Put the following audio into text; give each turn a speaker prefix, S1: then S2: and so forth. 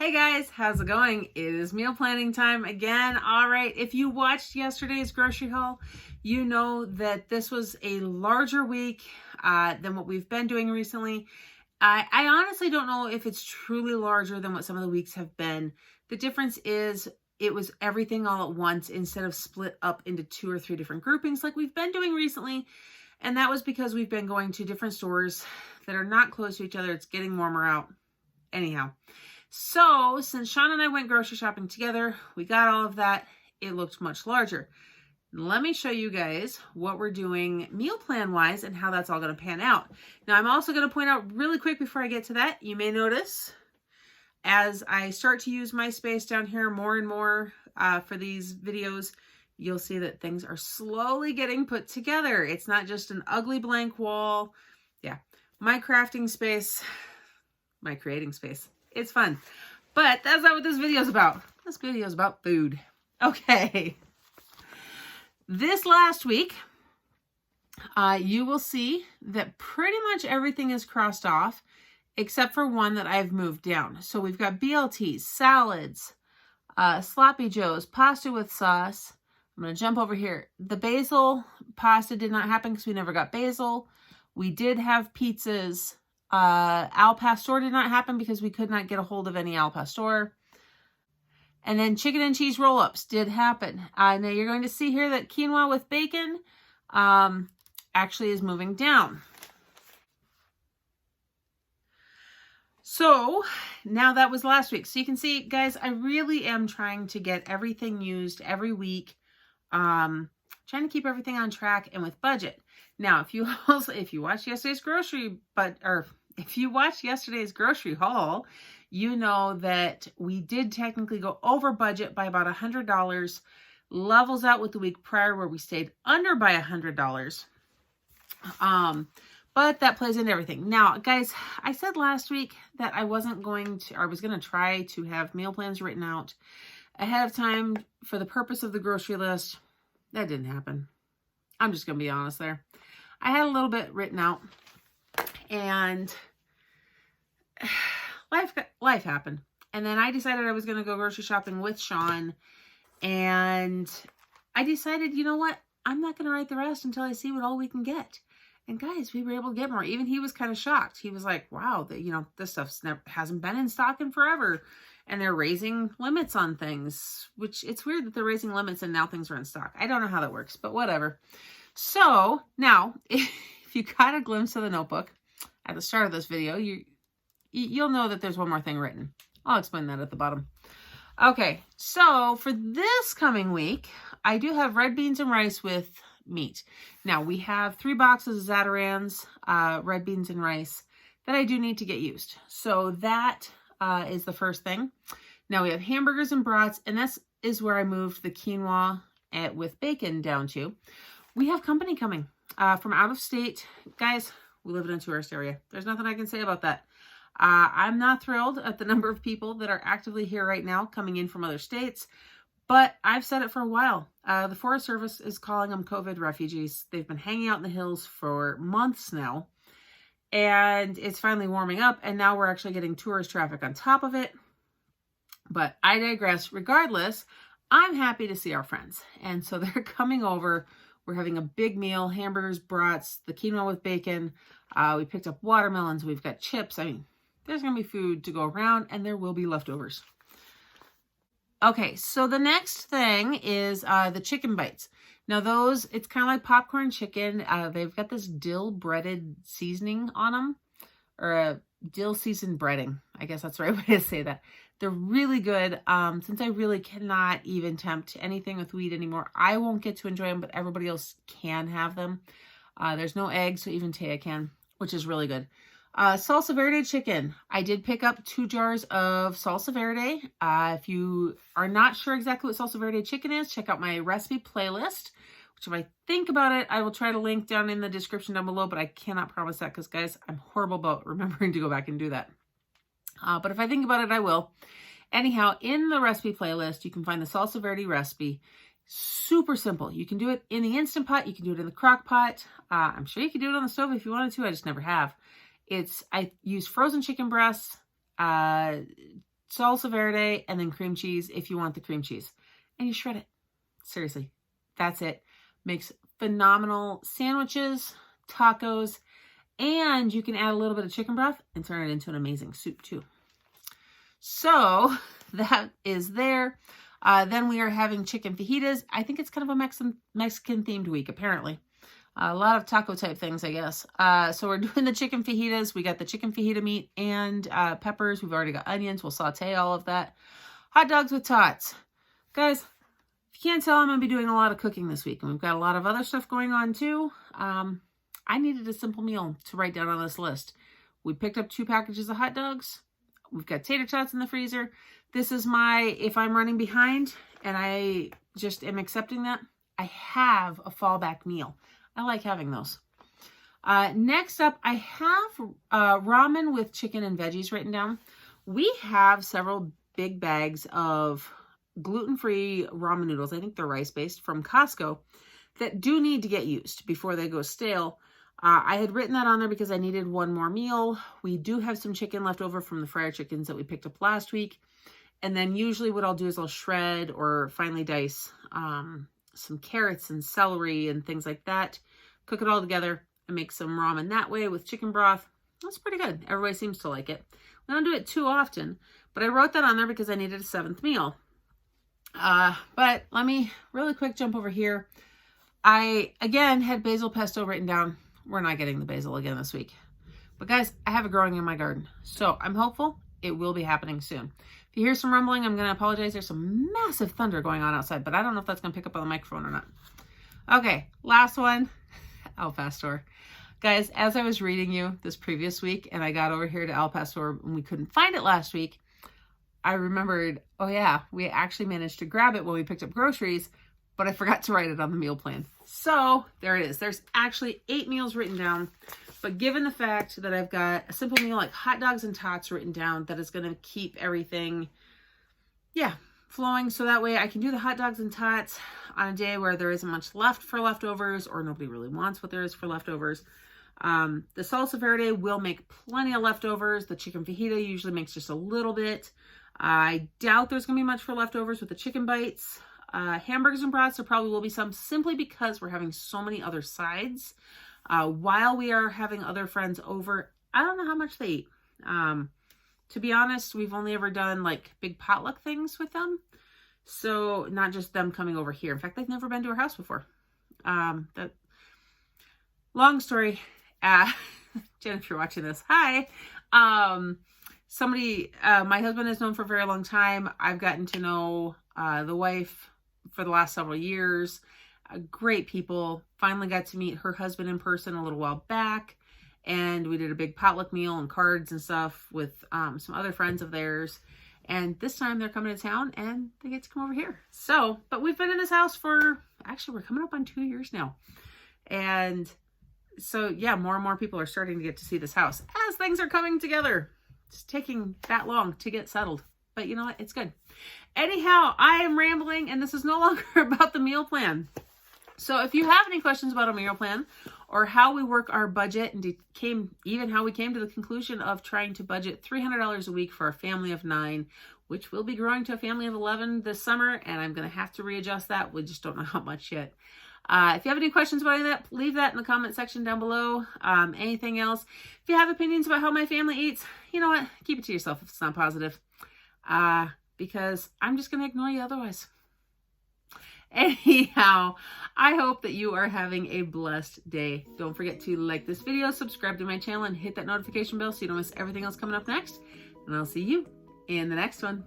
S1: Hey guys, how's it going? It is meal planning time again. All right, if you watched yesterday's grocery haul, you know that this was a larger week than what we've been doing recently. I honestly don't know if it's truly larger than what some of the weeks have been. The difference is it was everything all at once instead of split up into 2 or 3 different groupings like we've been doing recently. And that was because we've been going to different stores that are not close to each other. It's getting warmer out. Anyhow. So, since Sean and I went grocery shopping together, we got all of that. It looked much larger. Let me show you guys what we're doing meal plan wise and how that's all going to pan out. Now, I'm also going to point out really quick before I get to that, you may notice as I start to use my space down here more and more for these videos, you'll see that things are slowly getting put together. It's not just an ugly blank wall. Yeah, my crafting space, my creating space. It's fun, but that's not what this video is about. This video is about food. Okay. This last week, you will see that pretty much everything is crossed off except for one that I've moved down. So we've got BLTs, salads, sloppy joes, pasta with sauce. I'm going to jump over here. The basil pasta did not happen because we never got basil. We did have pizzas. Al pastor did not happen because we could not get a hold of any al pastor. And then chicken and cheese roll-ups did happen. Now you're going to see here that quinoa with bacon actually is moving down. So now that was last week. So you can see, guys, I really am trying to get everything used every week. Trying to keep everything on track and with budget. Now, if you watched yesterday's grocery haul, you know that we did technically go over budget by about $100, levels out with the week prior where we stayed under by $100. But that plays into everything. Now, guys, I said last week that I was going to try to have meal plans written out ahead of time for the purpose of the grocery list. That didn't happen. I'm just going to be honest there. I had a little bit written out and life happened. And then I decided I was going to go grocery shopping with Sean. And I decided, you know what? I'm not going to write the rest until I see what all we can get. And guys, we were able to get more. Even he was kind of shocked. He was like, wow, this stuff hasn't been in stock in forever. And they're raising limits on things, which it's weird that they're raising limits and now things are in stock. I don't know how that works, but whatever. So now, if you got a glimpse of the notebook at the start of this video, you'll know that there's one more thing written. I'll explain that at the bottom. Okay, so for this coming week, I do have red beans and rice with meat. Now, we have 3 boxes of Zatarans, red beans and rice that I do need to get used. So that is the first thing. Now, we have hamburgers and brats, and this is where I moved the quinoa with bacon down to. We have company coming from out of state. Guys, we live in a tourist area. There's nothing I can say about that. I'm not thrilled at the number of people that are actively here right now coming in from other states, but I've said it for a while. The Forest Service is calling them COVID refugees. They've been hanging out in the hills for months now, and it's finally warming up, and now we're actually getting tourist traffic on top of it. But I digress. Regardless, I'm happy to see our friends, and so they're coming over. We're having a big meal, hamburgers, brats, the quinoa with bacon. We picked up watermelons. We've got chips. I mean, there's going to be food to go around, and there will be leftovers. Okay, so the next thing is the chicken bites. Now those, it's kind of like popcorn chicken. They've got this dill breaded seasoning on them, or a dill seasoned breading. I guess that's the right way to say that. They're really good. Since I really cannot even tempt anything with wheat anymore, I won't get to enjoy them, but everybody else can have them. There's no eggs, so even Taya can, which is really good. Salsa Verde chicken. I did pick up 2 jars of Salsa Verde. If you are not sure exactly what Salsa Verde chicken is, check out my recipe playlist, which if I think about it, I will try to link down in the description down below, but I cannot promise that because, guys, I'm horrible about remembering to go back and do that. But if I think about it, I will. Anyhow, in the recipe playlist, you can find the Salsa Verde recipe. Super simple. You can do it in the Instant Pot. You can do it in the crock pot. I'm sure you can do it on the stove if you wanted to. I just never have. I use frozen chicken breasts, salsa verde, and then cream cheese if you want the cream cheese. And you shred it. Seriously, that's it. Makes phenomenal sandwiches, tacos, and you can add a little bit of chicken broth and turn it into an amazing soup too. So that is there. Then we are having chicken fajitas. I think it's kind of a Mexican themed week, apparently. A lot of taco type things, I guess. So we're doing the chicken fajitas. We got the chicken fajita meat and peppers. We've already got onions. We'll saute all of that. Hot dogs with tots. Guys, if you can't tell, I'm going to be doing a lot of cooking this week. And we've got a lot of other stuff going on too. I needed a simple meal to write down on this list. We picked up 2 packages of hot dogs. We've got tater tots in the freezer. This is my, if I'm running behind and I just am accepting that, I have a fallback meal. I like having those. Next up, I have ramen with chicken and veggies written down. We have several big bags of gluten-free ramen noodles. I think they're rice-based from Costco that do need to get used before they go stale. I had written that on there because I needed one more meal. We do have some chicken left over from the fryer chickens that we picked up last week. And then usually what I'll do is I'll shred or finely dice some carrots and celery and things like that. Cook it all together and make some ramen that way with chicken broth. That's pretty good. Everybody seems to like it. We don't do it too often, but I wrote that on there because I needed a 7th meal. But let me really quick jump over here. I, again, had basil pesto written down. We're not getting the basil again this week. But guys, I have it growing in my garden. So I'm hopeful it will be happening soon. If you hear some rumbling, I'm going to apologize. There's some massive thunder going on outside, but I don't know if that's going to pick up on the microphone or not. Okay, last one. Al Pastor. Guys, as I was reading you this previous week and I got over here to Al Pastor and we couldn't find it last week, I remembered, oh yeah, we actually managed to grab it when we picked up groceries, but I forgot to write it on the meal plan. So there it is. There's actually 8 meals written down, but given the fact that I've got a simple meal like hot dogs and tots written down, that is going to keep everything, flowing. So that way I can do the hot dogs and tots on a day where there isn't much left for leftovers or nobody really wants what there is for leftovers. The salsa verde will make plenty of leftovers. The chicken fajita usually makes just a little bit. I doubt there's going to be much for leftovers with the chicken bites. Hamburgers and brats, there probably will be some simply because we're having so many other sides. While we are having other friends over, I don't know how much they eat. To be honest, we've only ever done like big potluck things with them. So not just them coming over here. In fact, they've never been to our house before. Long story. Jen, if you're watching this, hi. My husband has known for a very long time. I've gotten to know the wife for the last several years. Great people. Finally got to meet her husband in person a little while back. And we did a big potluck meal and cards and stuff with some other friends of theirs. And this time they're coming to town and they get to come over here. So, but we've been in this house for, actually we're coming up on 2 years now. And so yeah, more and more people are starting to get to see this house as things are coming together. It's taking that long to get settled. But you know what? It's good. Anyhow, I am rambling and this is no longer about the meal plan. So if you have any questions about a meal plan or how we work our budget and even how we came to the conclusion of trying to budget $300 a week for a family of 9, which will be growing to a family of 11 this summer, and I'm going to have to readjust that. We just don't know how much yet. If you have any questions about any of that, leave that in the comment section down below. Anything else? If you have opinions about how my family eats, you know what? Keep it to yourself if it's not positive. Because I'm just going to ignore you otherwise. Anyhow, I hope that you are having a blessed day. Don't forget to like this video, subscribe to my channel, and hit that notification bell so you don't miss everything else coming up next. And I'll see you in the next one.